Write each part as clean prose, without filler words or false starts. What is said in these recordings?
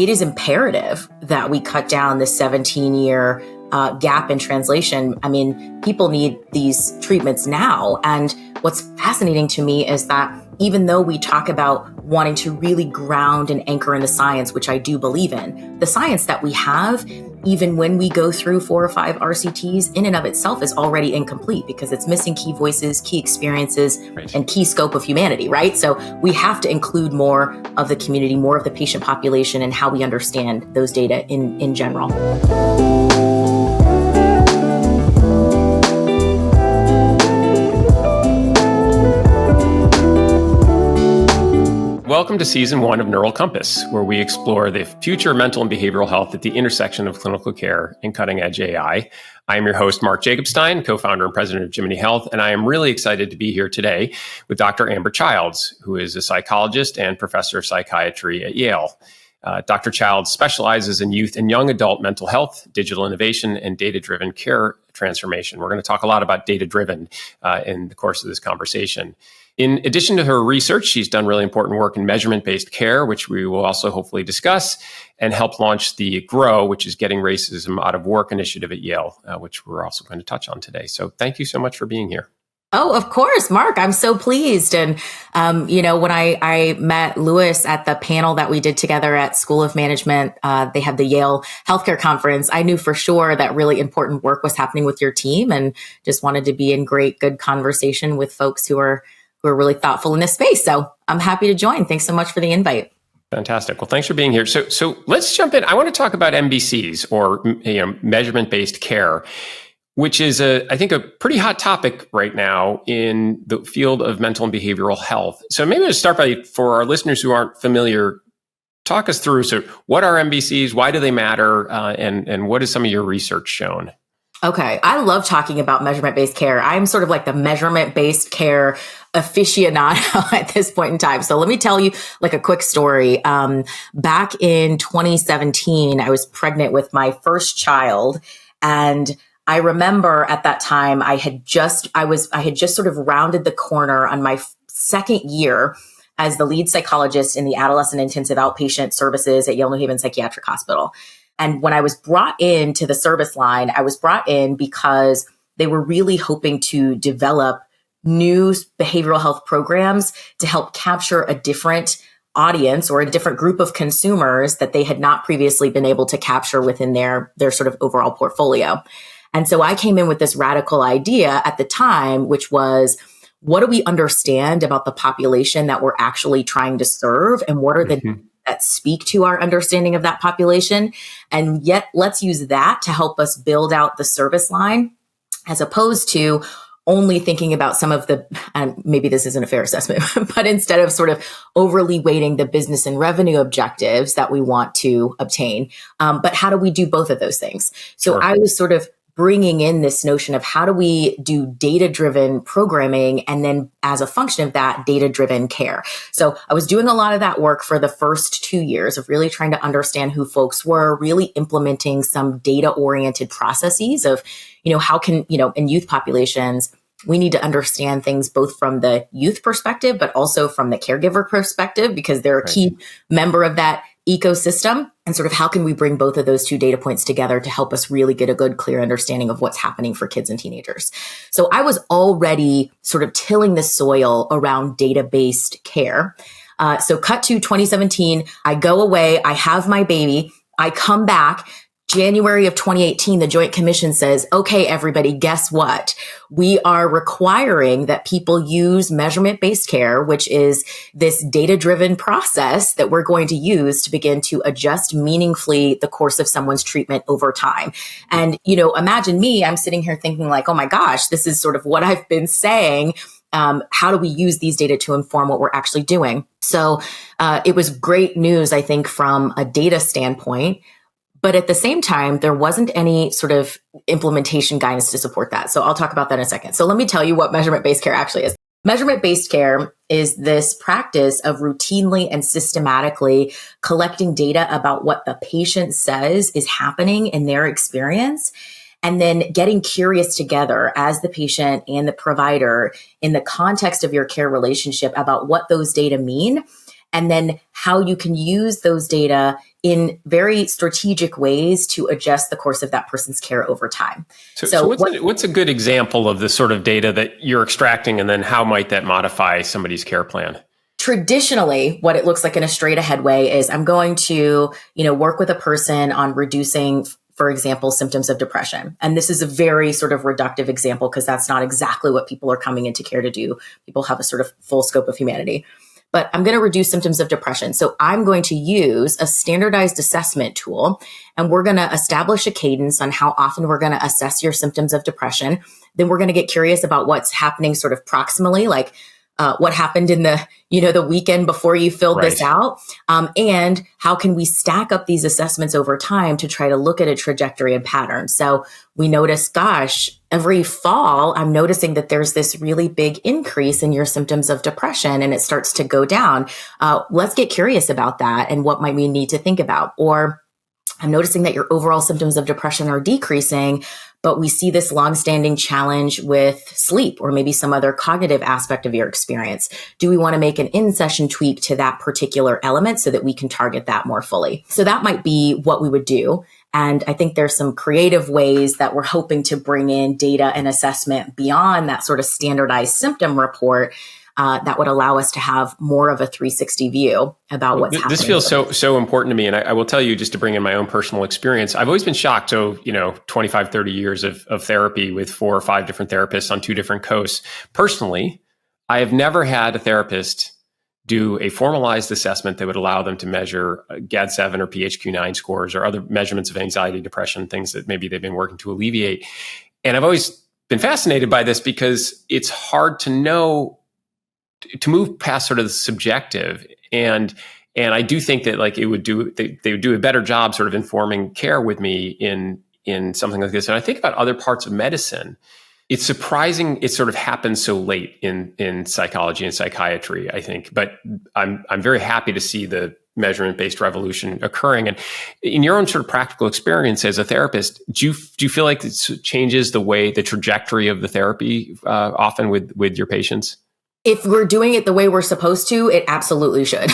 it is imperative that we cut down the 17-year gap in translation. I mean, people need these treatments now. And what's fascinating to me is that even though we talk about wanting to really ground and anchor in the science, which I do believe in, the science that we have, even when we go through 4 or 5 RCTs, in and of itself is already incomplete because it's missing key voices, key experiences, right, and key scope of humanity, right? So we have to include more of the community, more of the patient population, and how we understand those data in general. Welcome to Season 1 of Neural Compass, where we explore the future of mental and behavioral health at the intersection of clinical care and cutting-edge AI. I am your host, Mark Jacobstein, co-founder and president of Jiminy Health, and I am really excited to be here today with Dr. Amber Childs, who is a psychologist and professor of psychiatry at Yale. Dr. Childs specializes in youth and young adult mental health, digital innovation, and data-driven care transformation. We're going to talk a lot about data-driven in the course of this conversation. In addition to her research, she's done really important work in measurement-based care, which we will also hopefully discuss, and helped launch the GROW, which is Getting Racism Out of Work initiative at Yale, which we're also going to touch on today. So thank you so much for being here. Oh, of course, Mark. I'm so pleased. And, when I met Louis at the panel that we did together at School of Management, they had the Yale Healthcare Conference. I knew for sure that really important work was happening with your team and just wanted to be in good conversation with folks who are really thoughtful in this space. So I'm happy to join. Thanks so much for the invite. Fantastic. Well, thanks for being here. So let's jump in. I want to talk about MBCs, or measurement-based care, which is I think a pretty hot topic right now in the field of mental and behavioral health. So maybe I'll start by, for our listeners who aren't familiar, talk us through, so what are MBCs, why do they matter, and what has some of your research shown? Okay. I love talking about measurement-based care. I'm sort of like the measurement-based care aficionado at this point in time. So let me tell you like a quick story. Back in 2017, I was pregnant with my first child, and I remember at that time I had just sort of rounded the corner on my second year as the lead psychologist in the adolescent intensive outpatient services at Yale New Haven Psychiatric Hospital. And when I was brought into the service line, I was brought in because they were really hoping to develop new behavioral health programs to help capture a different audience or a different group of consumers that they had not previously been able to capture within their sort of overall portfolio. And so I came in with this radical idea at the time, which was, what do we understand about the population that we're actually trying to serve? And what are the that speak to our understanding of that population? And yet let's use that to help us build out the service line, as opposed to only thinking about some of the, and maybe this isn't a fair assessment, but instead of sort of overly weighting the business and revenue objectives that we want to obtain. But how do we do both of those things? So Sure. I was sort of bringing in this notion of how do we do data-driven programming, and then as a function of that, data-driven care. So I was doing a lot of that work for the first 2 years of really trying to understand who folks were, really implementing some data-oriented processes of, how can, in youth populations, we need to understand things both from the youth perspective, but also from the caregiver perspective, because they're a key member of that ecosystem. And sort of how can we bring both of those two data points together to help us really get a good, clear understanding of what's happening for kids and teenagers. So I was already sort of tilling the soil around data-based care. So cut to 2017, I go away, I have my baby, I come back. January of 2018, the Joint Commission says, okay, everybody, guess what? We are requiring that people use measurement-based care, which is this data-driven process that we're going to use to begin to adjust meaningfully the course of someone's treatment over time. And, imagine me, I'm sitting here thinking like, oh my gosh, this is sort of what I've been saying. How do we use these data to inform what we're actually doing? So it was great news, I think, from a data standpoint. But at the same time, there wasn't any sort of implementation guidance to support that. So I'll talk about that in a second. So let me tell you what measurement-based care actually is. Measurement-based care is this practice of routinely and systematically collecting data about what the patient says is happening in their experience, and then getting curious together as the patient and the provider in the context of your care relationship about what those data mean, and then how you can use those data in very strategic ways to adjust the course of that person's care over time. So what's a good example of the sort of data that you're extracting, and then how might that modify somebody's care plan? Traditionally, what it looks like in a straight ahead way is I'm going to, work with a person on reducing, for example, symptoms of depression. And this is a very sort of reductive example because that's not exactly what people are coming into care to do. People have a sort of full scope of humanity. But I'm going to reduce symptoms of depression. So I'm going to use a standardized assessment tool, and we're going to establish a cadence on how often we're going to assess your symptoms of depression. Then we're going to get curious about what's happening sort of proximally, like what happened in the weekend before you filled this out, and how can we stack up these assessments over time to try to look at a trajectory and pattern. So we notice, gosh, every fall, I'm noticing that there's this really big increase in your symptoms of depression and it starts to go down. Let's get curious about that and what might we need to think about. Or I'm noticing that your overall symptoms of depression are decreasing, but we see this longstanding challenge with sleep or maybe some other cognitive aspect of your experience. Do we want to make an in-session tweak to that particular element so that we can target that more fully? So that might be what we would do. And I think there's some creative ways that we're hoping to bring in data and assessment beyond that sort of standardized symptom report that would allow us to have more of a 360 view about what's happening. This feels so important to me. And I will tell you, just to bring in my own personal experience, I've always been shocked. So, 25, 30 years of therapy with 4 or 5 different therapists on 2 different coasts. Personally, I have never had a therapist do a formalized assessment that would allow them to measure GAD-7 or PHQ-9 scores or other measurements of anxiety, depression, things that maybe they've been working to alleviate. And I've always been fascinated by this because it's hard to know, to move past sort of the subjective. And I do think that they would do a better job sort of informing care with me in something like this. And I think about other parts of medicine. It's surprising it sort of happens so late in psychology and psychiatry, I think. But I'm very happy to see the measurement-based revolution occurring. And in your own sort of practical experience as a therapist, do you feel like it changes the trajectory of the therapy often with your patients? If we're doing it the way we're supposed to, it absolutely should,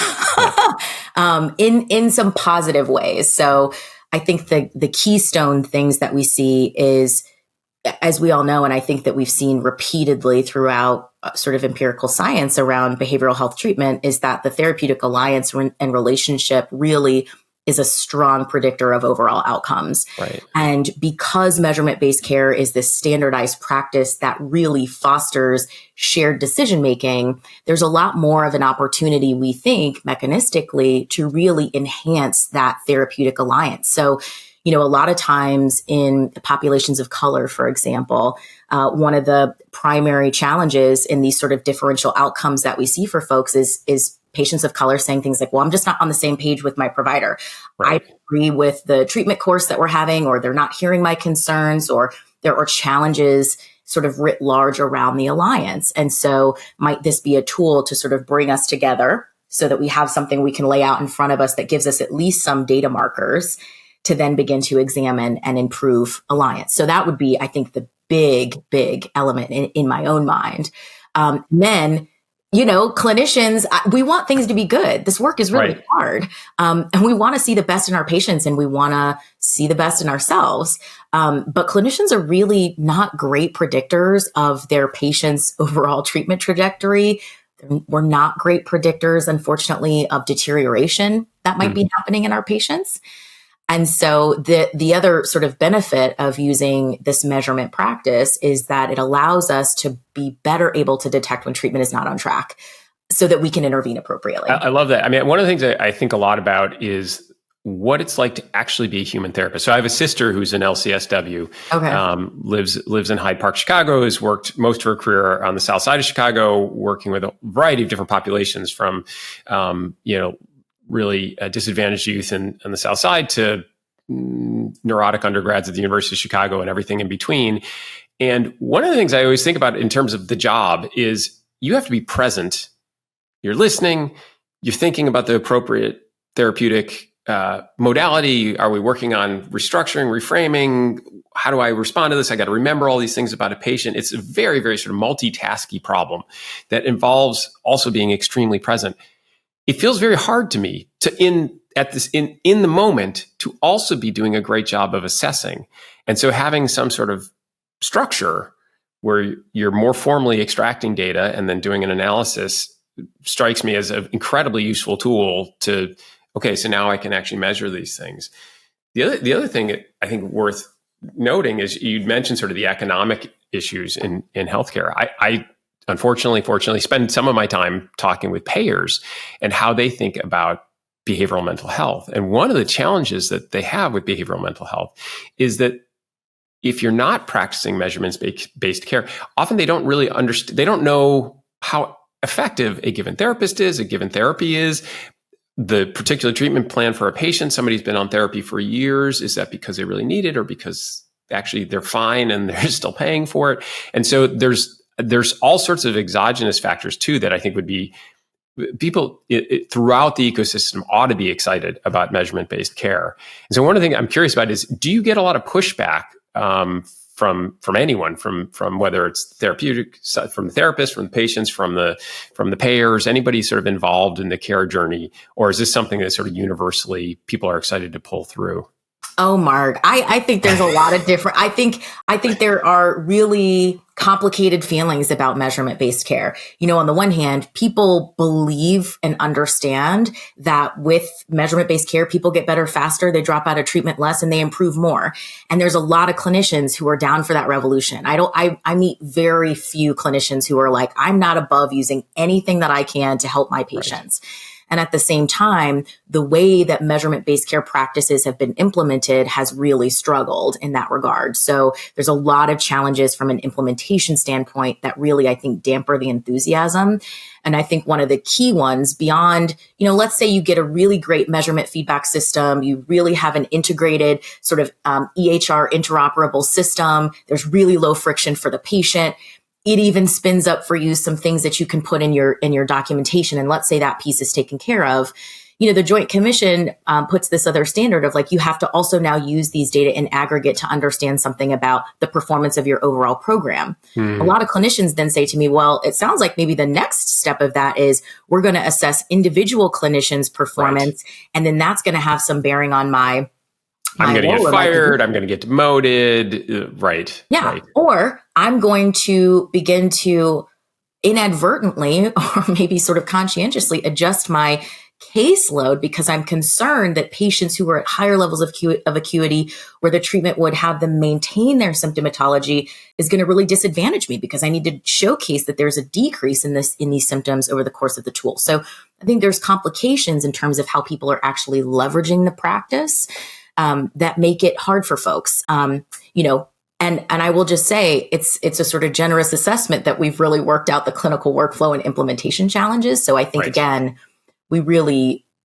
in some positive ways. So I think the keystone things that we see is, as we all know, and I think that we've seen repeatedly throughout sort of empirical science around behavioral health treatment, is that the therapeutic alliance and relationship really is a strong predictor of overall outcomes. Right. And because measurement-based care is this standardized practice that really fosters shared decision-making, there's a lot more of an opportunity, we think, mechanistically, to really enhance that therapeutic alliance. So, a lot of times in populations of color, for example, one of the primary challenges in these sort of differential outcomes that we see for folks is patients of color saying things like, well, I'm just not on the same page with my provider. Right. I agree with the treatment course that we're having, or they're not hearing my concerns, or there are challenges sort of writ large around the alliance. And so might this be a tool to sort of bring us together so that we have something we can lay out in front of us that gives us at least some data markers to then begin to examine and improve alliance. So that would be, I think, the big element in my own mind. Then, clinicians, we want things to be good. This work is really hard. And we want to see the best in our patients, and we want to see the best in ourselves. But clinicians are really not great predictors of their patients' overall treatment trajectory. We're not great predictors, unfortunately, of deterioration that might be happening in our patients. And so the other sort of benefit of using this measurement practice is that it allows us to be better able to detect when treatment is not on track so that we can intervene appropriately. I love that. I mean, one of the things I think a lot about is what it's like to actually be a human therapist. So I have a sister who's an LCSW, lives in Hyde Park, Chicago, has worked most of her career on the south side of Chicago, working with a variety of different populations from, really disadvantaged youth on the South Side to neurotic undergrads at the University of Chicago and everything in between. And one of the things I always think about in terms of the job is you have to be present. You're listening. You're thinking about the appropriate therapeutic modality. Are we working on restructuring, reframing? How do I respond to this? I got to remember all these things about a patient. It's a very, very sort of multitasky problem that involves also being extremely present. it feels very hard to me to in the moment to also be doing a great job of assessing. And so having some sort of structure where you're more formally extracting data and then doing an analysis strikes me as an incredibly useful tool to, okay, so now I can actually measure these things. The other thing that I think worth noting is you mentioned sort of the economic issues in healthcare. I fortunately spend some of my time talking with payers and how they think about behavioral mental health. And one of the challenges that they have with behavioral mental health is that if you're not practicing measurements-based care, often they don't really understand, they don't know how effective a given therapist is, a given therapy is, the particular treatment plan for a patient. Somebody's been on therapy for years. Is that because they really need it or because actually they're fine and they're still paying for it? And so there's all sorts of exogenous factors too that I think would be people throughout the ecosystem ought to be excited about measurement-based care. And so one of the things I'm curious about is, do you get a lot of pushback from anyone, from whether it's therapeutic, from the therapist, from the patients, from the payers, anybody sort of involved in the care journey, or is this something that sort of universally people are excited to pull through? Oh, Mark, I think there's a lot of different, I think there are really complicated feelings about measurement-based care. On the one hand, people believe and understand that with measurement-based care, people get better faster, they drop out of treatment less, and they improve more. And there's a lot of clinicians who are down for that revolution. I meet very few clinicians who are like, I'm not above using anything that I can to help my patients. Right. And at the same time, the way that measurement-based care practices have been implemented has really struggled in that regard. So there's a lot of challenges from an implementation standpoint that really, I think, damper the enthusiasm. And I think one of the key ones beyond, let's say you get a really great measurement feedback system, you really have an integrated sort of EHR interoperable system, there's really low friction for the patient. It even spins up for you some things that you can put in your documentation. And let's say that piece is taken care of. The Joint Commission puts this other standard of like, you have to also now use these data in aggregate to understand something about the performance of your overall program. A lot of clinicians then say to me, well, it sounds like maybe the next step of that is we're going to assess individual clinicians' performance. Right. And then that's going to have some bearing on I'm going to get fired. I'm going to get demoted. Right. Yeah. Right. Or I'm going to begin to inadvertently or maybe sort of conscientiously adjust my caseload because I'm concerned that patients who are at higher levels of acuity where the treatment would have them maintain their symptomatology is going to really disadvantage me because I need to showcase that there's a decrease in these symptoms over the course of the tool. So I think there's complications in terms of how people are actually leveraging the practice that make it hard for folks. And I will just say it's a sort of generous assessment that we've really worked out the clinical workflow and implementation challenges. So I think, right. Again,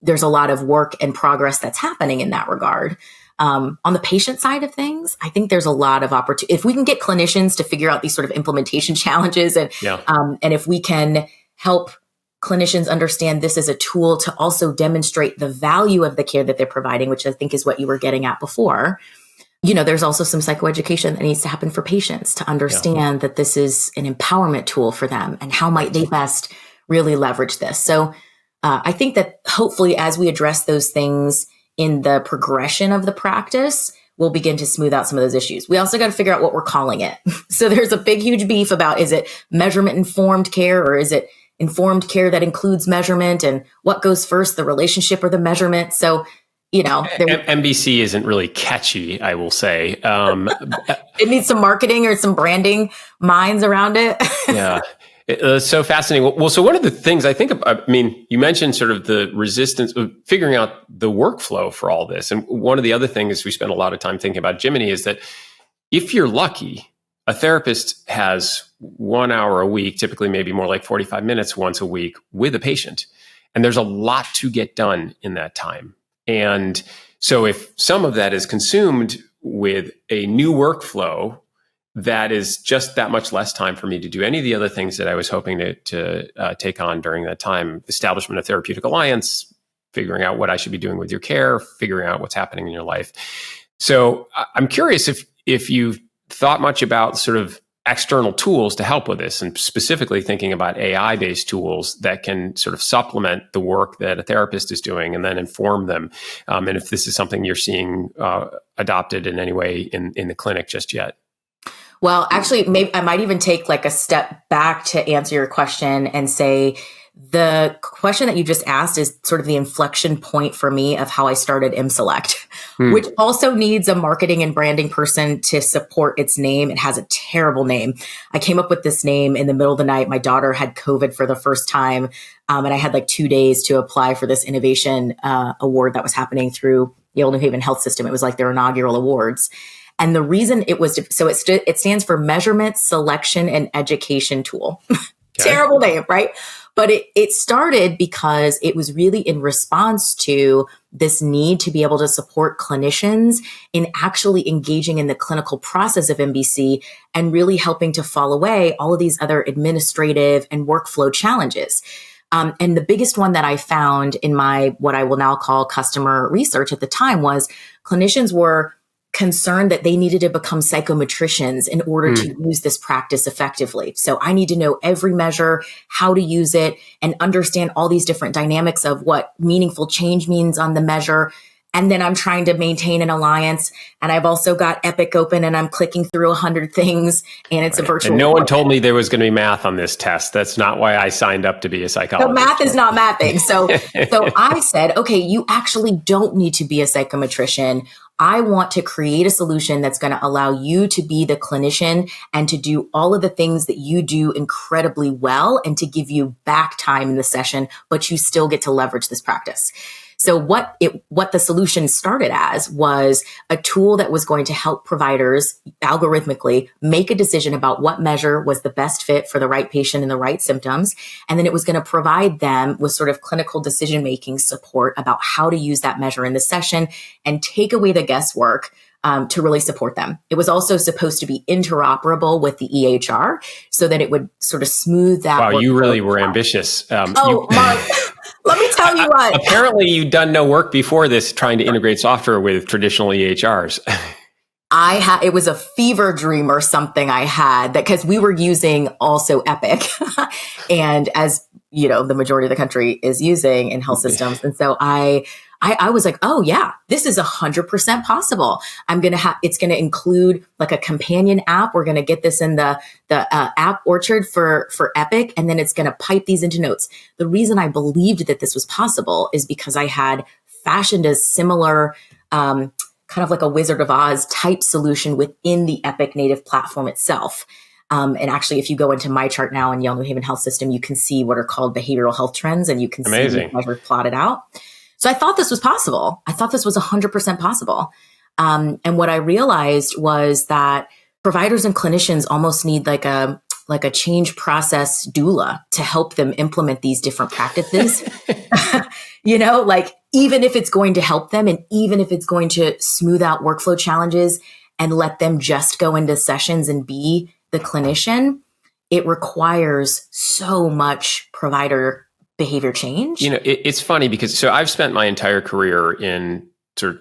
there's a lot of work and progress that's happening in that regard. On the patient side of things, I think there's a lot of opportunity. If we can get clinicians to figure out these sort of implementation challenges and if we can help clinicians understand this as a tool to also demonstrate the value of the care that they're providing, which I think is what you were getting at before. There's also some psychoeducation that needs to happen for patients to understand that this is an empowerment tool for them and how might they best really leverage this. So I think that hopefully as we address those things in the progression of the practice, we'll begin to smooth out some of those issues. We also got to figure out what we're calling it. So there's a big, huge beef about, is it measurement informed care or is it informed care that includes measurement, and what goes first, the relationship or the measurement? So, MBC isn't really catchy, I will say. It needs some marketing or some branding minds around it. Yeah. It's so fascinating. Well, so one of the things I think, you mentioned sort of the resistance of figuring out the workflow for all this. And one of the other things we spend a lot of time thinking about, Jiminy, is that if you're lucky, a therapist has 1 hour a week, typically maybe more like 45 minutes once a week with a patient. And there's a lot to get done in that time. And so if some of that is consumed with a new workflow, that is just that much less time for me to do any of the other things that I was hoping to take on during that time. Establishment of therapeutic alliance, figuring out what I should be doing with your care, figuring out what's happening in your life. So I'm curious if you've thought much about sort of external tools to help with this, and specifically thinking about AI-based tools that can sort of supplement the work that a therapist is doing and then inform them. And if this is something you're seeing adopted in any way in the clinic just yet. Well, actually, maybe I might even take like a step back to answer your question and say, the question that you just asked is sort of the inflection point for me of how I started ImSelect, which also needs a marketing and branding person to support its name. It has a terrible name. I came up with this name in the middle of the night. My daughter had COVID for the first time, and I had like 2 days to apply for this innovation award that was happening through Yale New Haven Health System. It was like their inaugural awards. And the reason it was, it stands for Measurement, Selection, and Education Tool. Okay. Terrible name, right? But it started because it was really in response to this need to be able to support clinicians in actually engaging in the clinical process of MBC and really helping to fall away all of these other administrative and workflow challenges. And the biggest one that I found in my, what I will now call customer research at the time, was clinicians were concerned that they needed to become psychometricians in order to use this practice effectively. So I need to know every measure, how to use it, and understand all these different dynamics of what meaningful change means on the measure. And then I'm trying to maintain an alliance. And I've also got Epic open and I'm clicking through 100 things, and it's a virtual. And no one told me there was going to be math on this test. That's not why I signed up to be a psychologist. So math is not mathing. So I said, okay, you actually don't need to be a psychometrician. I want to create a solution that's going to allow you to be the clinician and to do all of the things that you do incredibly well, and to give you back time in the session, but you still get to leverage this practice. So what the solution started as was a tool that was going to help providers algorithmically make a decision about what measure was the best fit for the right patient and the right symptoms. And then it was going to provide them with sort of clinical decision-making support about how to use that measure in the session and take away the guesswork to really support them. It was also supposed to be interoperable with the EHR so that it would sort of smooth that. Wow, you really were ambitious. Mark, let me tell you what. Apparently, you'd done no work before this trying to integrate software with traditional EHRs. It was a fever dream or something I had, that because we were using also Epic, and as you know, the majority of the country is using in health systems, and so I was like, oh yeah, this is 100% possible. It's going to include like a companion app. We're going to get this in the app orchard for Epic, and then it's going to pipe these into notes. The reason I believed that this was possible is because I had fashioned a similar, kind of like a Wizard of Oz type solution within the Epic native platform itself. And actually, if you go into my chart now in Yale New Haven Health System, you can see what are called behavioral health trends, and you can see the measures plotted out. So I thought this was possible. I thought this was 100% possible. And what I realized was that providers and clinicians almost need like a change process doula to help them implement these different practices. You know, like even if it's going to help them, and even if it's going to smooth out workflow challenges and let them just go into sessions and be the clinician, it requires so much provider behavior change. You know, it's funny because I've spent my entire career in sort of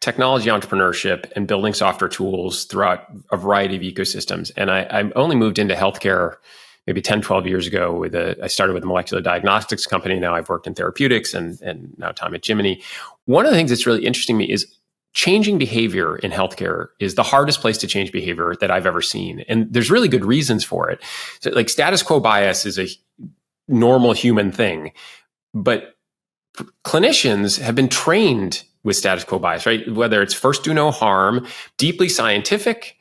technology entrepreneurship and building software tools throughout a variety of ecosystems. And I only moved into healthcare maybe 10, 12 years ago I started with a molecular diagnostics company. Now I've worked in therapeutics and now time at Jiminy. One of the things that's really interesting to me is changing behavior in healthcare is the hardest place to change behavior that I've ever seen. And there's really good reasons for it. So like status quo bias is a normal human thing, but clinicians have been trained with status quo bias, right? Whether it's first do no harm, deeply scientific,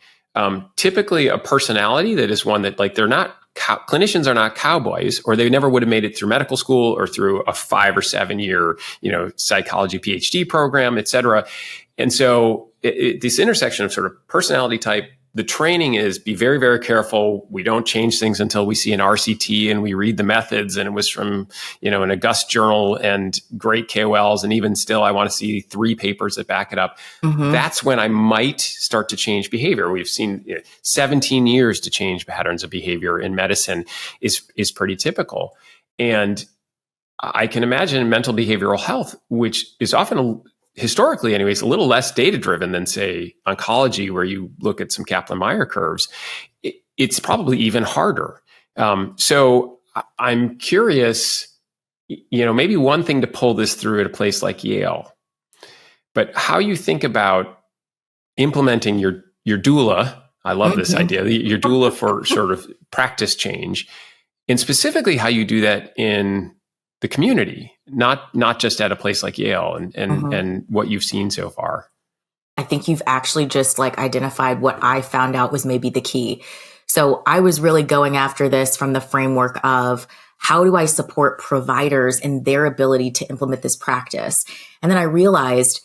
typically a personality that is one that like clinicians are not cowboys, or they never would have made it through medical school or through a 5 or 7 year, psychology PhD program, et cetera. And so this intersection of sort of personality type, the training is be very, very careful. We don't change things until we see an RCT and we read the methods. And it was from, an august journal and great KOLs. And even still, I want to see 3 papers that back it up. Mm-hmm. That's when I might start to change behavior. We've seen 17 years to change patterns of behavior in medicine is pretty typical. And I can imagine mental behavioral health, which is often historically anyways, a little less data driven than say oncology, where you look at some Kaplan-Meier curves. it's probably even harder. So I'm curious, maybe one thing to pull this through at a place like Yale, but how you think about implementing your doula. I love this idea, your doula for sort of practice change, and specifically how you do that in the community, not just at a place like Yale, and what you've seen so far. I think you've actually just identified what I found out was maybe the key. So I was really going after this from the framework of how do I support providers in their ability to implement this practice? And then I realized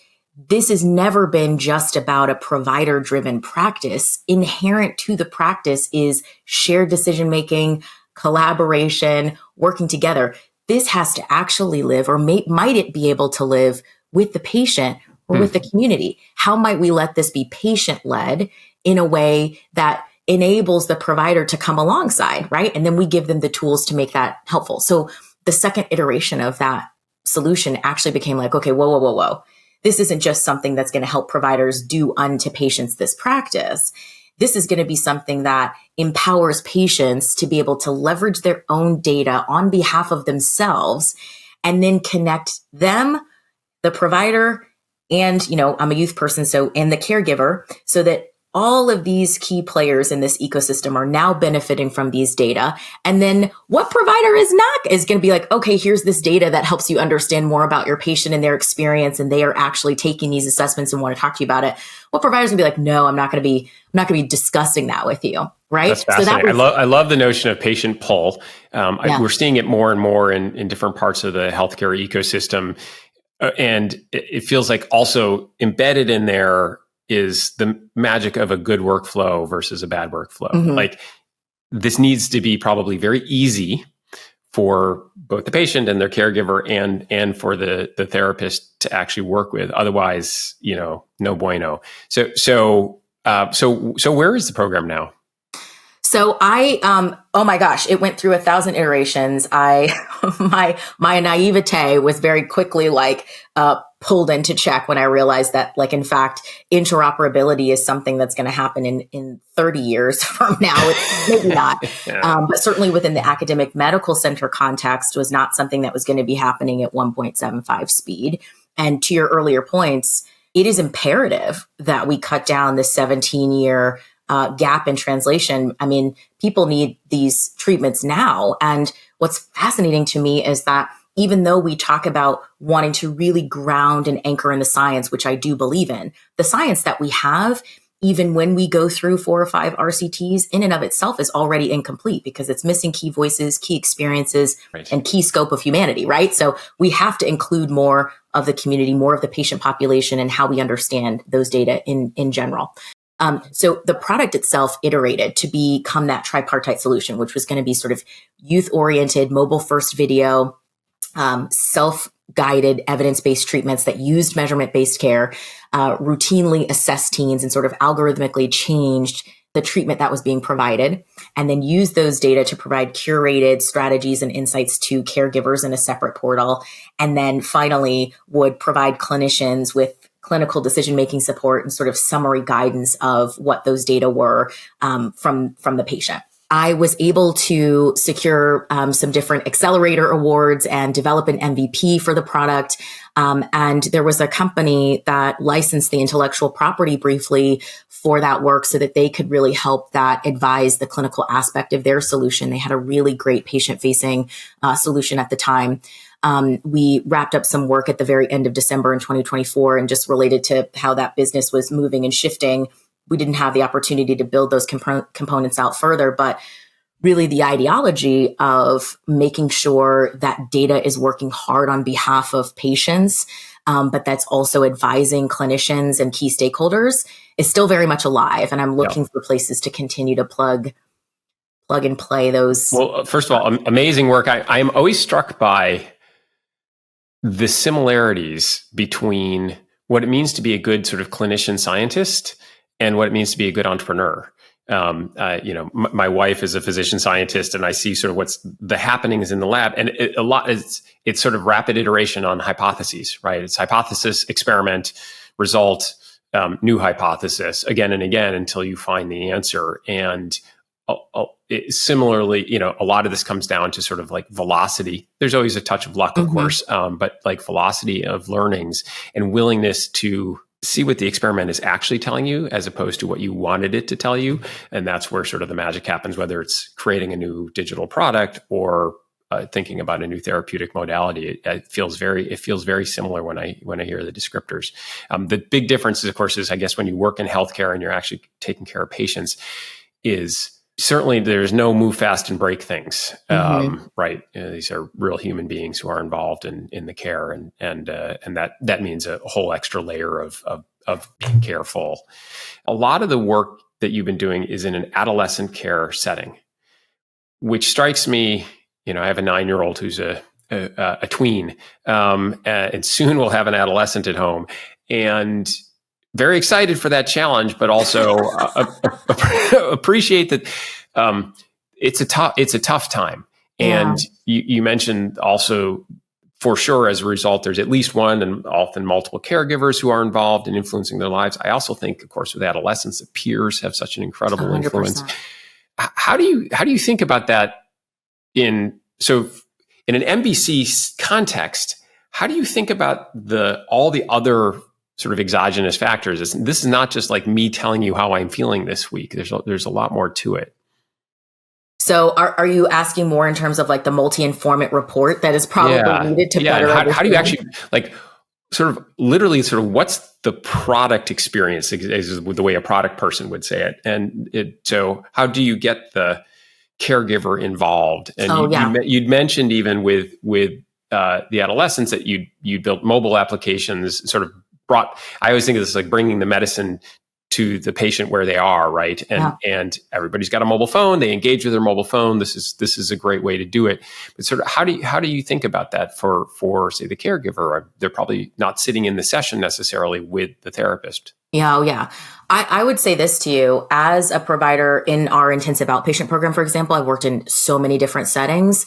this has never been just about a provider-driven practice. Inherent to the practice is shared decision-making, collaboration, working together. This has to actually live, or might it be able to live with the patient or with the community? How might we let this be patient-led in a way that enables the provider to come alongside, right? And then we give them the tools to make that helpful. So the second iteration of that solution actually became okay, whoa. This isn't just something that's going to help providers do unto patients this practice. This is going to be something that empowers patients to be able to leverage their own data on behalf of themselves and then connect them, the provider, and, I'm a youth person, and the caregiver, so that all of these key players in this ecosystem are now benefiting from these data. And then what provider is going to be okay, here's this data that helps you understand more about your patient and their experience, and they are actually taking these assessments and want to talk to you about it. What provider's going to be no, I'm not going to be discussing that with you. Right. That's fascinating. I love the notion of patient pull. We're seeing it more and more in different parts of the healthcare ecosystem. And it feels like also embedded in there is the magic of a good workflow versus a bad workflow. This needs to be probably very easy for both the patient and their caregiver and for the therapist to actually work with. Otherwise, no bueno. So where is the program now? So I, oh my gosh, it went through 1,000 iterations. My naivete was very quickly pulled into check when I realized that in fact, interoperability is something that's going to happen in 30 years from now. Maybe not, but certainly within the academic medical center context was not something that was going to be happening at 1.75 speed. And to your earlier points, it is imperative that we cut down the 17-year gap in translation. I mean, people need these treatments now. And what's fascinating to me is that even though we talk about wanting to really ground and anchor in the science, which I do believe in, the science that we have, even when we go through 4 or 5 RCTs, in and of itself is already incomplete because it's missing key voices, key experiences, and key scope of humanity, right? So we have to include more of the community, more of the patient population, and how we understand those data in general. So the product itself iterated to become that tripartite solution, which was going to be sort of youth-oriented, mobile-first video, self-guided evidence-based treatments that used measurement-based care, routinely assessed teens and sort of algorithmically changed the treatment that was being provided, and then use those data to provide curated strategies and insights to caregivers in a separate portal. And then finally would provide clinicians with clinical decision-making support and sort of summary guidance of what those data were from the patient. I was able to secure some different accelerator awards and develop an MVP for the product. And there was a company that licensed the intellectual property briefly for that work so that they could really help that advise the clinical aspect of their solution. They had a really great patient-facing solution at the time. We wrapped up some work at the very end of December in 2024 and just related to how that business was moving and shifting. We didn't have the opportunity to build those components out further, but really the ideology of making sure that data is working hard on behalf of patients, but that's also advising clinicians and key stakeholders is still very much alive. And I'm looking for places to continue to plug and play those. Well, first of all, amazing work. I'm always struck by the similarities between what it means to be a good sort of clinician scientist and what it means to be a good entrepreneur. My wife is a physician scientist, and I see sort of what's the happenings in the lab, and it's sort of rapid iteration on hypotheses, right? It's hypothesis, experiment, result, new hypothesis again and again until you find the answer. And similarly, a lot of this comes down to sort of like velocity. There's always a touch of luck, of course, but like velocity of learnings and willingness to see what the experiment is actually telling you as opposed to what you wanted it to tell you. And that's where sort of the magic happens, whether it's creating a new digital product or thinking about a new therapeutic modality. It feels very similar when I hear the descriptors. The big difference, of course, is I guess when you work in healthcare and you're actually taking care of patients, is certainly there's no move fast and break things, right? These are real human beings who are involved in the care, and that means a whole extra layer of being careful. A lot of the work that you've been doing is in an adolescent care setting, which strikes me. I have a 9-year-old who's a tween, and soon we'll have an adolescent at home, and very excited for that challenge, but also appreciate that it's a tough time. And you mentioned also, for sure, as a result, there's at least one and often multiple caregivers who are involved in influencing their lives. I also think, of course, with adolescents, the peers have such an incredible 100%. Influence. How do you think about that? In an MBC context, how do you think about all the other sort of exogenous factors? This is not just like me telling you how I'm feeling this week. There's a lot more to it. So are you asking more in terms of like the multi-informant report that is probably needed to better understand? How do you actually literally what's the product experience is the way a product person would say it. So how do you get the caregiver involved? And you'd mentioned even with the adolescents that you built mobile applications, sort of I always think of this like bringing the medicine to the patient where they are, right? And everybody's got a mobile phone. They engage with their mobile phone. This is a great way to do it. But sort of how do you think about that for say the caregiver? They're probably not sitting in the session necessarily with the therapist. Yeah. I would say this to you as a provider in our intensive outpatient program, for example. I've worked in so many different settings.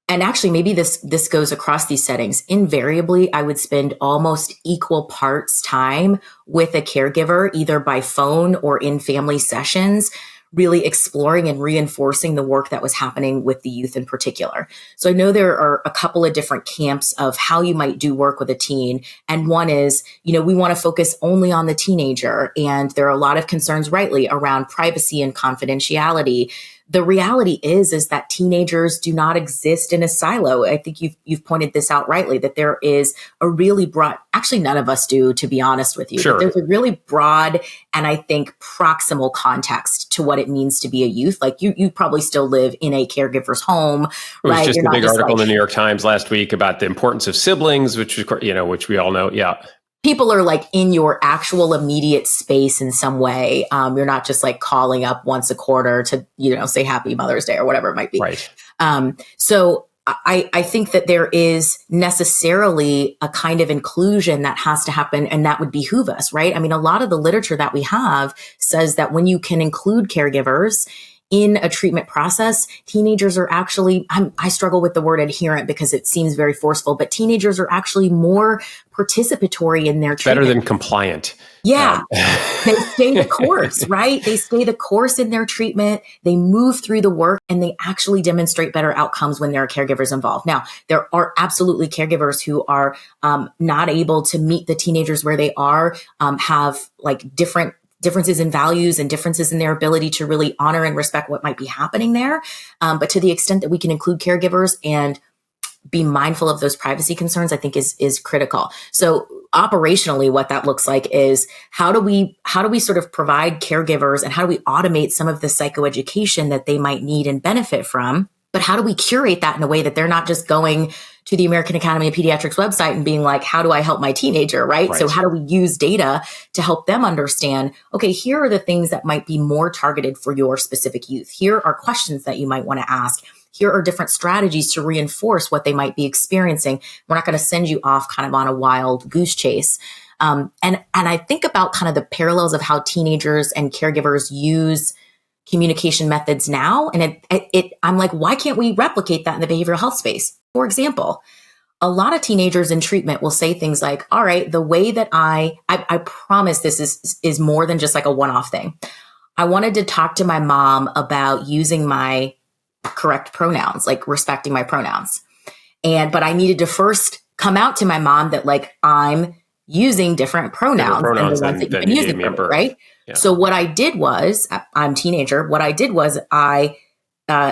And actually, maybe this goes across these settings. Invariably, I would spend almost equal parts time with a caregiver, either by phone or in family sessions, really exploring and reinforcing the work that was happening with the youth in particular. So I know there are a couple of different camps of how you might do work with a teen. And one is, we want to focus only on the teenager. And there are a lot of concerns, rightly, around privacy and confidentiality. The reality is that teenagers do not exist in a silo. I think you've pointed this out rightly, that there is a really broad, actually none of us do, to be honest with you. Sure. But there's a really broad and I think proximal context to what it means to be a youth. Like you probably still live in a caregiver's home, right? It was just a big article in the New York Times last week about the importance of siblings, which we all know. Yeah. People are like in your actual immediate space in some way. You're not just like calling up once a quarter to, say Happy Mother's Day or whatever it might be. Right. So I think that there is necessarily a kind of inclusion that has to happen, and that would behoove us, right? I mean, a lot of the literature that we have says that when you can include caregivers in a treatment process, teenagers are actually, I struggle with the word adherent because it seems very forceful, but teenagers are actually more participatory in their treatment. Better than compliant. Yeah. They stay the course, right? They stay the course in their treatment. They move through the work and they actually demonstrate better outcomes when there are caregivers involved. Now, there are absolutely caregivers who are not able to meet the teenagers where they are, have like differences in values and differences in their ability to really honor and respect what might be happening there. But to the extent that we can include caregivers and be mindful of those privacy concerns, I think is critical. So operationally, what that looks like is how do we sort of provide caregivers and how do we automate some of the psychoeducation that they might need and benefit from? But how do we curate that in a way that they're not just going to the American Academy of Pediatrics website and being like, how do I help my teenager, right? So how do we use data to help them understand, okay, here are the things that might be more targeted for your specific youth. Here are questions that you might want to ask. Here are different strategies to reinforce what they might be experiencing. We're not going to send you off kind of on a wild goose chase. And I think about kind of the parallels of how teenagers and caregivers use communication methods now. And I'm like, why can't we replicate that in the behavioral health space? For example, a lot of teenagers in treatment will say things like, all right, the way that I promise this is more than just like a one-off thing. I wanted to talk to my mom about using my correct pronouns, like respecting my pronouns. But I needed to first come out to my mom that like I'm using different pronouns than the ones that you've been using for me, right? Yeah. So what I did was, I'm a teenager. What I did was I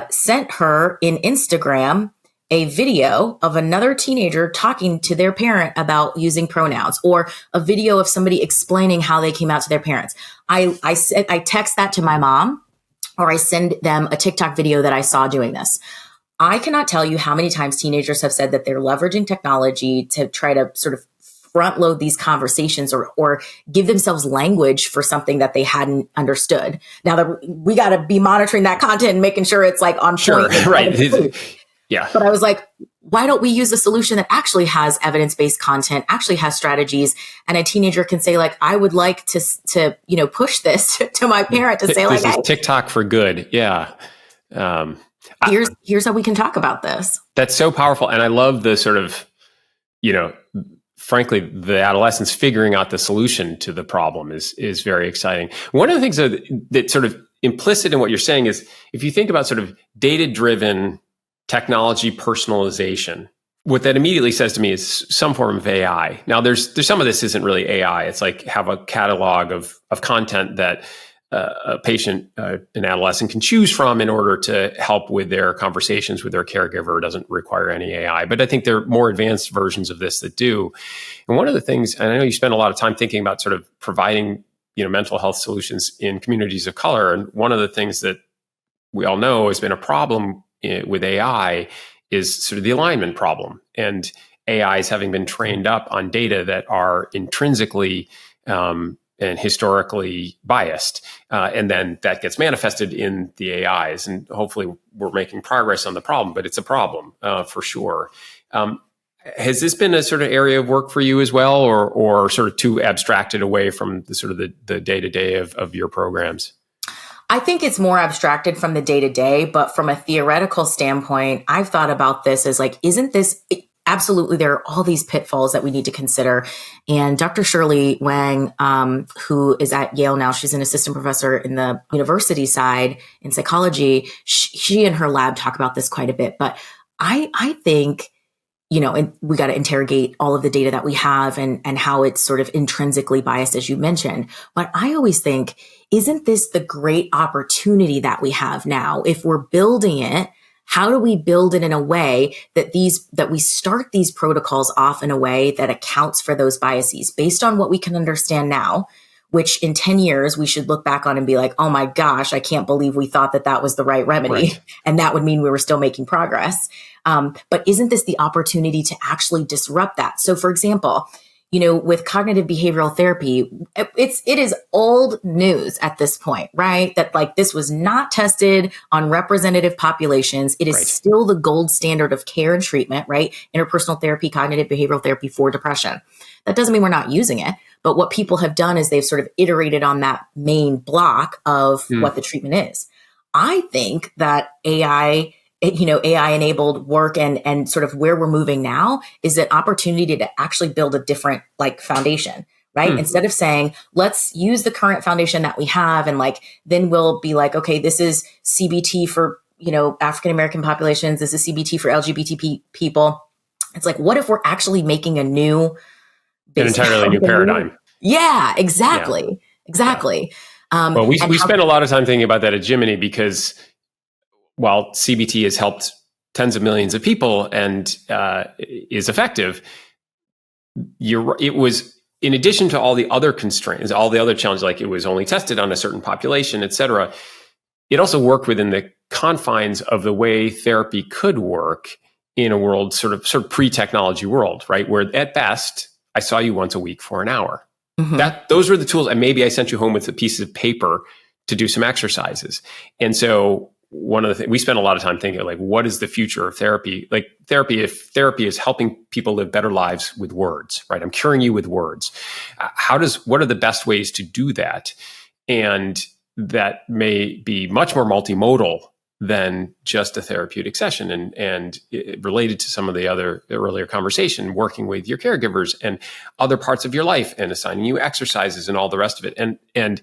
sent her in Instagram a video of another teenager talking to their parent about using pronouns, or a video of somebody explaining how they came out to their parents. I text that to my mom, or I send them a TikTok video that I saw doing this. I cannot tell you how many times teenagers have said that they're leveraging technology to try to sort of front load these conversations or give themselves language for something that they hadn't understood. Now we got to be monitoring that content and making sure it's like on point. Right. Yeah. But I was like, why don't we use a solution that actually has evidence-based content, actually has strategies, and a teenager can say like, I would like to push this to my parent to say like, this is TikTok for good. Yeah. Here's how we can talk about this. That's so powerful. And I love the sort of, frankly, the adolescents figuring out the solution to the problem is very exciting. One of the things that sort of implicit in what you're saying is, if you think about sort of data-driven technology personalization, what that immediately says to me is some form of AI. Now, there's some of this isn't really AI. It's like have a catalog of content that a patient, an adolescent can choose from in order to help with their conversations with their caregiver. It doesn't require any AI. But I think there are more advanced versions of this that do. And one of the things, and I know you spend a lot of time thinking about sort of providing, mental health solutions in communities of color. And one of the things that we all know has been a problem with AI is sort of the alignment problem. And AIs having been trained up on data that are intrinsically and historically biased. And then that gets manifested in the AIs. And hopefully we're making progress on the problem, but it's a problem for sure. Has this been a sort of area of work for you as well, or sort of too abstracted away from the sort of the day-to-day of your programs? I think it's more abstracted from the day-to-day, but from a theoretical standpoint, I've thought about this as like, isn't this... Absolutely, there are all these pitfalls that we need to consider. And Dr. Shirley Wang, who is at Yale now, she's an assistant professor in the university side in psychology. She and her lab talk about this quite a bit. But I think, and we got to interrogate all of the data that we have and how it's sort of intrinsically biased, as you mentioned. But I always think, isn't this the great opportunity that we have now? If we're building it, how do we build it in a way that we start these protocols off in a way that accounts for those biases based on what we can understand now, which in 10 years we should look back on and be like, oh my gosh, I can't believe we thought that was the right remedy. Right. And that would mean we were still making progress. But isn't this the opportunity to actually disrupt that? So for example, with cognitive behavioral therapy, it is old news at this point, right? That like this was not tested on representative populations. It is still the gold standard of care and treatment, right? Interpersonal therapy, cognitive behavioral therapy for depression. That doesn't mean we're not using it, but what people have done is they've sort of iterated on that main block of what the treatment is. I think that AI enabled work and sort of where we're moving now is an opportunity to actually build a different like foundation, right? Instead of saying, let's use the current foundation that we have. And like, then we'll be like, okay, this is CBT for, African-American populations. This is CBT for LGBT people. It's like, what if we're actually making an entirely new paradigm? Yeah, exactly. Yeah. Exactly. Yeah. Well, we spend a lot of time thinking about that at Jiminy because while CBT has helped tens of millions of people and is effective, it was, in addition to all the other constraints, all the other challenges, like it was only tested on a certain population, et cetera, it also worked within the confines of the way therapy could work in a world sort of pre-technology world, right? Where at best, I saw you once a week for an hour. Those were the tools. And maybe I sent you home with a piece of paper to do some exercises. And so one of the things we spend a lot of time thinking like, what is the future of therapy? Like if therapy is helping people live better lives with words, right? I'm curing you with words. What are the best ways to do that? And that may be much more multimodal than just a therapeutic session and related to some of the other earlier conversation, working with your caregivers and other parts of your life and assigning you exercises and all the rest of it. And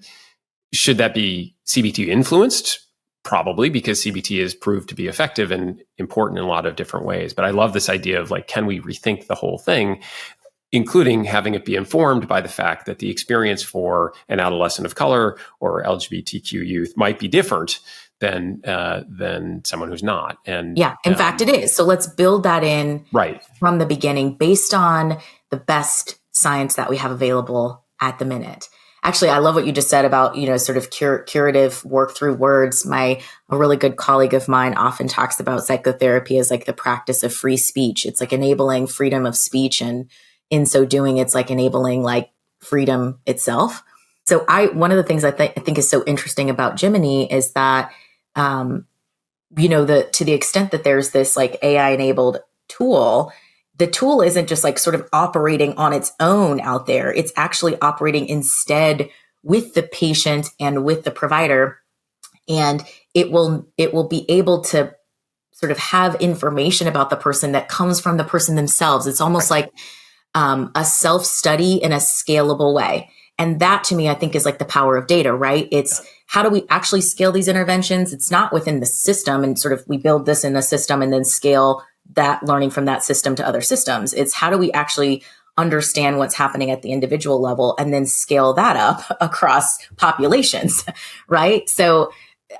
Should that be CBT influenced? Probably, because CBT is proved to be effective and important in a lot of different ways. But I love this idea of like, can we rethink the whole thing, including having it be informed by the fact that the experience for an adolescent of color or LGBTQ youth might be different than someone who's not. And yeah, in fact, it is. So let's build that in from the beginning based on the best science that we have available at the minute. Actually, I love what you just said about, sort of curative work through words. A really good colleague of mine often talks about psychotherapy as like the practice of free speech. It's like enabling freedom of speech. And in so doing, it's like enabling like freedom itself. So one of the things I think is so interesting about Jiminy is that, to the extent that there's this like AI enabled tool, the tool isn't just like sort of operating on its own out there. It's actually operating instead with the patient and with the provider. And it will be able to sort of have information about the person that comes from the person themselves. It's almost like a self-study in a scalable way. And that to me, I think is like the power of data, right? It's how do we actually scale these interventions? It's not within the system and sort of we build this in a system and then scale that learning from that system to other systems. It's how do we actually understand what's happening at the individual level and then scale that up across populations, right? So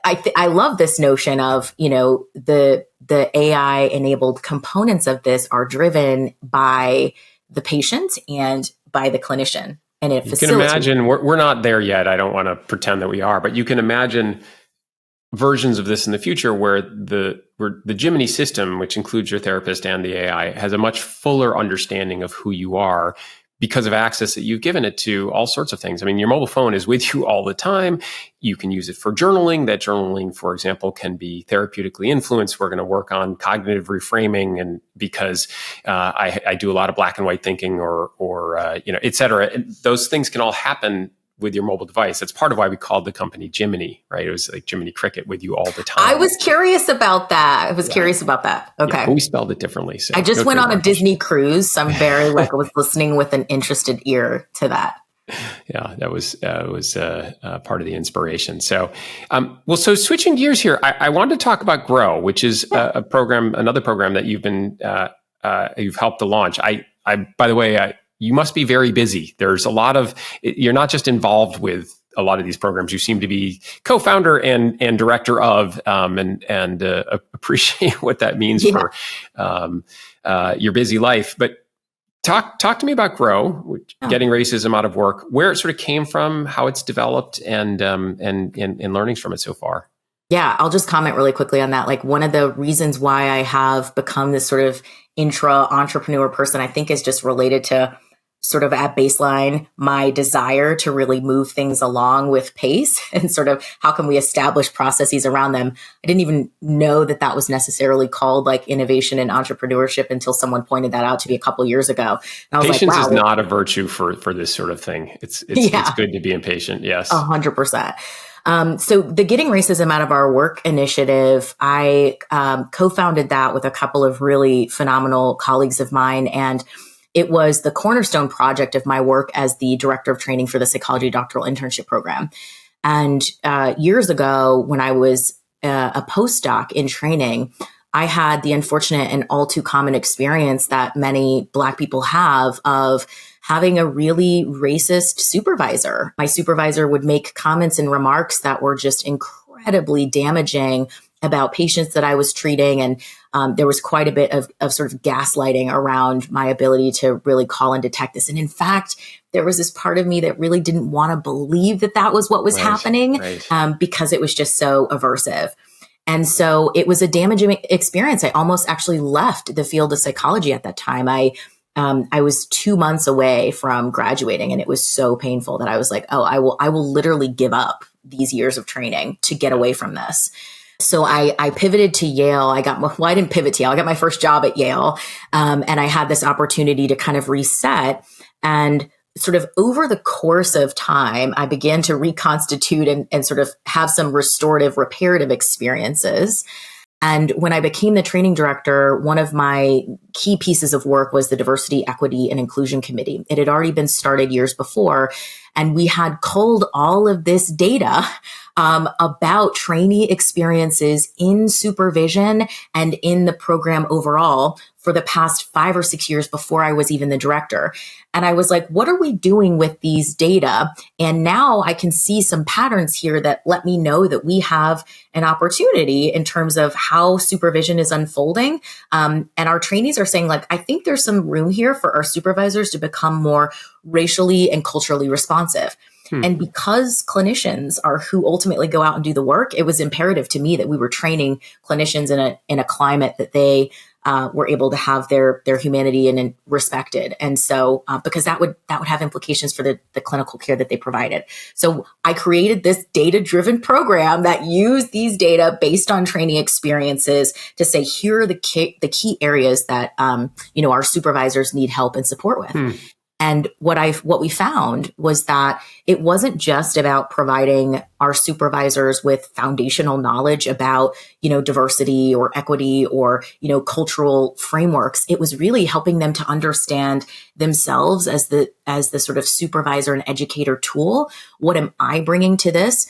I love this notion of, the AI enabled components of this are driven by the patient and by the clinician. And it facilitates. You can imagine, we're not there yet. I don't want to pretend that we are, but you can imagine versions of this in the future where the Jiminy system, which includes your therapist and the AI, has a much fuller understanding of who you are because of access that you've given it to all sorts of things. I mean, your mobile phone is with you all the time. You can use it for journaling. That journaling, for example, can be therapeutically influenced. We're going to work on cognitive reframing, and because I do a lot of black and white thinking, or et cetera. And those things can all happen with your mobile device. That's part of why we called the company Jiminy, right? It was like Jiminy Cricket with you all the time. I was curious about that. Okay. Yeah, we spelled it differently. So I just went on a Disney cruise. So I'm very I was listening with an interested ear to that. Yeah, that was part of the inspiration. So, so switching gears here, I wanted to talk about Grow, which is another program that you've helped to launch. By the way, you must be very busy. There's a lot of, you're not just involved with a lot of these programs. You seem to be co-founder and director of, and appreciate what that means for your busy life. But talk to me about Grow, getting racism out of work, where it sort of came from, how it's developed, and learnings from it so far. Yeah, I'll just comment really quickly on that. Like, one of the reasons why I have become this sort of entrepreneur person, I think, is just related to sort of at baseline, my desire to really move things along with pace and sort of how can we establish processes around them. I didn't even know that was necessarily called like innovation and entrepreneurship until someone pointed that out to me a couple of years ago. And I was Patience like, wow, is not a virtue for this sort of thing. It's good to be impatient. Yes. 100%. So the Getting Racism Out of Our Work initiative, I co-founded that with a couple of really phenomenal colleagues of mine. And it was the cornerstone project of my work as the director of training for the psychology doctoral internship program. And years ago, when I was a postdoc in training, I had the unfortunate and all too common experience that many Black people have of having a really racist supervisor. My supervisor would make comments and remarks that were just incredibly damaging about patients that I was treating. And there was quite a bit of sort of gaslighting around my ability to really call and detect this. And in fact, there was this part of me that really didn't want to believe that was what was happening because it was just so aversive. And so it was a damaging experience. I almost actually left the field of psychology at that time. I was 2 months away from graduating, and it was so painful that I was like, I will literally give up these years of training to get away from this. So I pivoted to Yale. I didn't pivot to Yale. I got my first job at Yale. And I had this opportunity to kind of reset, and sort of over the course of time, I began to reconstitute and sort of have some restorative, reparative experiences. And when I became the training director, one of my key pieces of work was the Diversity, Equity, and Inclusion Committee. It had already been started years before, and we had culled all of this data about trainee experiences in supervision and in the program overall for the past 5 or 6 years before I was even the director. And I was like, what are we doing with these data? And now I can see some patterns here that let me know that we have an opportunity in terms of how supervision is unfolding. And our trainees are saying, like, I think there's some room here for our supervisors to become more racially and culturally responsive. And because clinicians are who ultimately go out and do the work, it was imperative to me that we were training clinicians in a climate that they were able to have their humanity and respected. And so, because that would have implications for the clinical care that they provided. So I created this data-driven program that used these data based on training experiences to say, here are the key areas that, our supervisors need help and support with. And what we found was that it wasn't just about providing our supervisors with foundational knowledge about, diversity or equity or, cultural frameworks. It was really helping them to understand themselves as the sort of supervisor and educator tool. What am I bringing to this?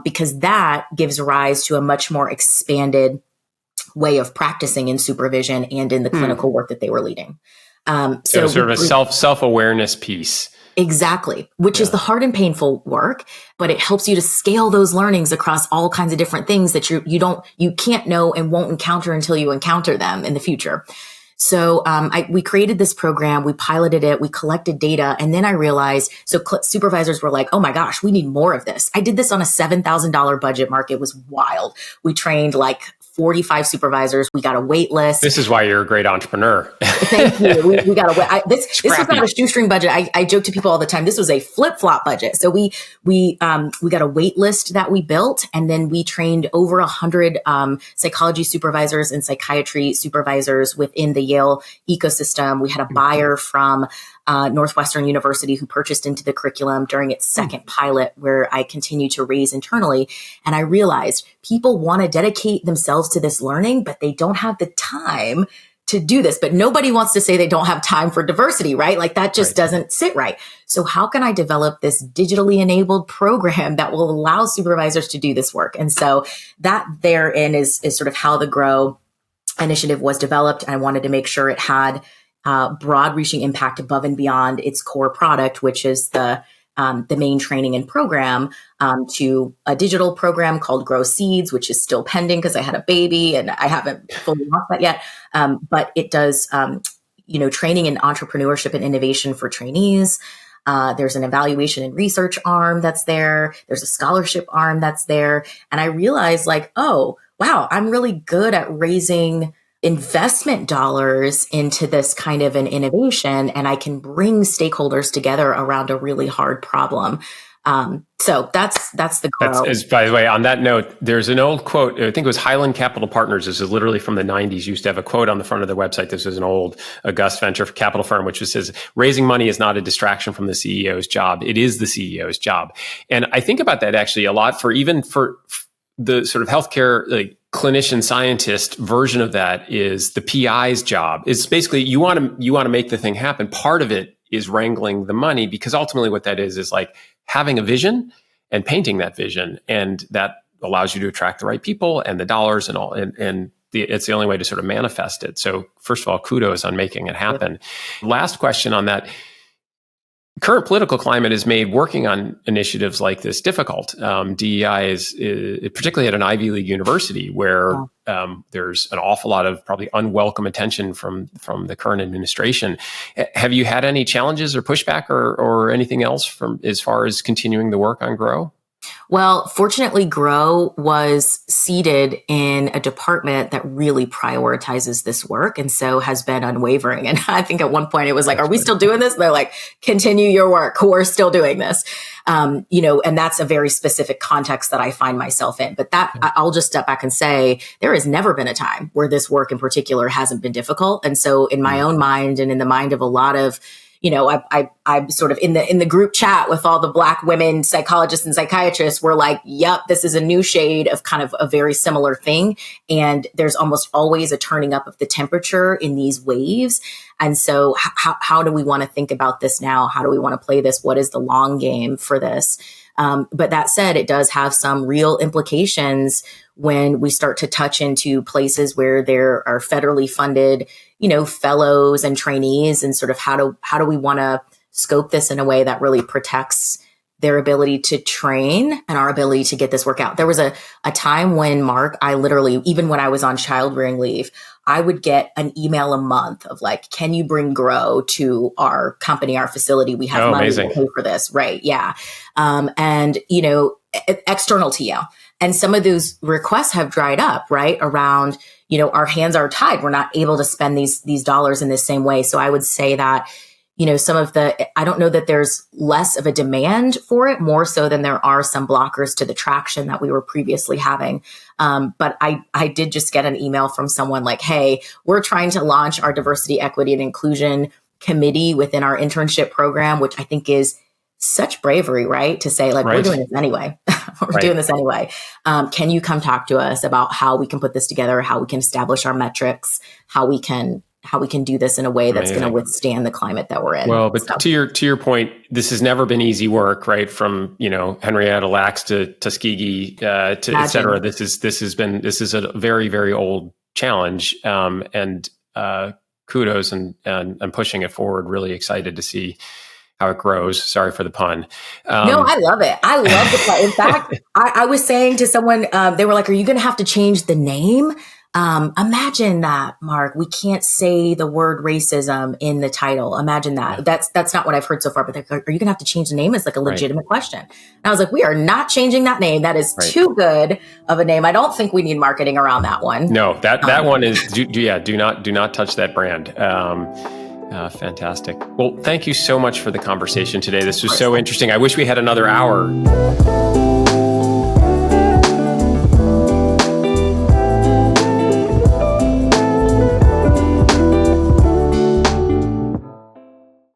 Because that gives rise to a much more expanded way of practicing in supervision and in the clinical work that they were leading. So sort of a self-awareness piece. Exactly, which is the hard and painful work, but it helps you to scale those learnings across all kinds of different things that you can't know and won't encounter until you encounter them in the future. So we created this program, we piloted it, we collected data, and then I realized, supervisors were like, oh my gosh, we need more of this. I did this on a $7,000 budget, Mark. It was wild. We trained like 45 supervisors. We got a wait list. This is why you're a great entrepreneur. Thank you. We got a wait. This was not a shoestring budget. I joke to people all the time. This was a flip-flop budget. So we got a wait list that we built, and then we trained over 100 psychology supervisors and psychiatry supervisors within the Yale ecosystem. We had a buyer from Northwestern University who purchased into the curriculum during its second pilot, where I continue to raise internally. And I realized people want to dedicate themselves to this learning, but they don't have the time to do this. But nobody wants to say they don't have time for diversity, right? Like that just doesn't sit right. So how can I develop this digitally enabled program that will allow supervisors to do this work? And so that therein is sort of how the GROW initiative was developed. I wanted to make sure it had broad reaching impact above and beyond its core product, which is the main training and program, to a digital program called Grow Seeds, which is still pending because I had a baby and I haven't fully launched that yet. But it does, training in entrepreneurship and innovation for trainees. There's an evaluation and research arm that's there. There's a scholarship arm that's there. And I realized like, oh, wow, I'm really good at raising investment dollars into this kind of an innovation, and I can bring stakeholders together around a really hard problem. So that's the GROW. By the way, on that note, there's an old quote. I think it was Highland Capital Partners. This is literally from the 90s. Used to have a quote on the front of their website. This is an old august venture capital firm, which says, raising money is not a distraction from the CEO's job. It is the CEO's job. And I think about that actually a lot for the sort of healthcare, like clinician scientist version of that is the PI's job. It's basically, you want to make the thing happen. Part of it is wrangling the money, because ultimately what that is like having a vision and painting that vision. And that allows you to attract the right people and the dollars and all. And it's the only way to sort of manifest it. So first of all, kudos on making it happen. Yeah. Last question on that. Current political climate has made working on initiatives like this difficult. DEI is particularly at an Ivy League university where there's an awful lot of probably unwelcome attention from the current administration. Have you had any challenges or pushback or anything else from as far as continuing the work on GROW? Well, fortunately, GROW was seated in a department that really prioritizes this work and so has been unwavering. And I think at one point it was like, are we still doing this? They're like, continue your work. We're still doing this. And that's a very specific context that I find myself in. But I'll just step back and say there has never been a time where this work in particular hasn't been difficult. And so in my own mind and in the mind of a lot of I'm sort of in the group chat with all the Black women psychologists and psychiatrists. We're like, yep, this is a new shade of kind of a very similar thing. And there's almost always a turning up of the temperature in these waves. And so how do we want to think about this now? How do we want to play this? What is the long game for this? But that said, it does have some real implications when we start to touch into places where there are federally funded, fellows and trainees, and sort of how do we want to scope this in a way that really protects their ability to train and our ability to get this work out. There was a time when, Mark, I literally, even when I was on child rearing leave, I would get an email a month of like, can you bring Grow to our company, our facility? We have money to pay for this. Right. Yeah. And, external to you. And some of those requests have dried up, right? Around, our hands are tied. We're not able to spend these dollars in the same way. So I would say that, I don't know that there's less of a demand for it, more so than there are some blockers to the traction that we were previously having. But I did just get an email from someone like, hey, we're trying to launch our diversity, equity, and inclusion committee within our internship program, which I think is such bravery, right? To say like, we're doing this anyway. We're doing this anyway. Can you come talk to us about how we can put this together, how we can establish our metrics, how we can do this in a way that's going to withstand the climate that we're in. Well, but to your point, this has never been easy work, right? From, Henrietta Lacks to Tuskegee, to et cetera. This is a very, very old challenge. And kudos and pushing it forward. Really excited to see how it grows. Sorry for the pun. No, I love it. I love the pun. In fact, I was saying to someone, they were like, are you going to have to change the name? Imagine that, Mark. We can't say the word racism in the title. Imagine that. Yeah. That's not what I've heard so far, but are you going to have to change the name? It's like a legitimate question. And I was like, we are not changing that name. That is too good of a name. I don't think we need marketing around that one. No, that one is, do not touch that brand. Fantastic. Well, thank you so much for the conversation today. This was so interesting. I wish we had another hour.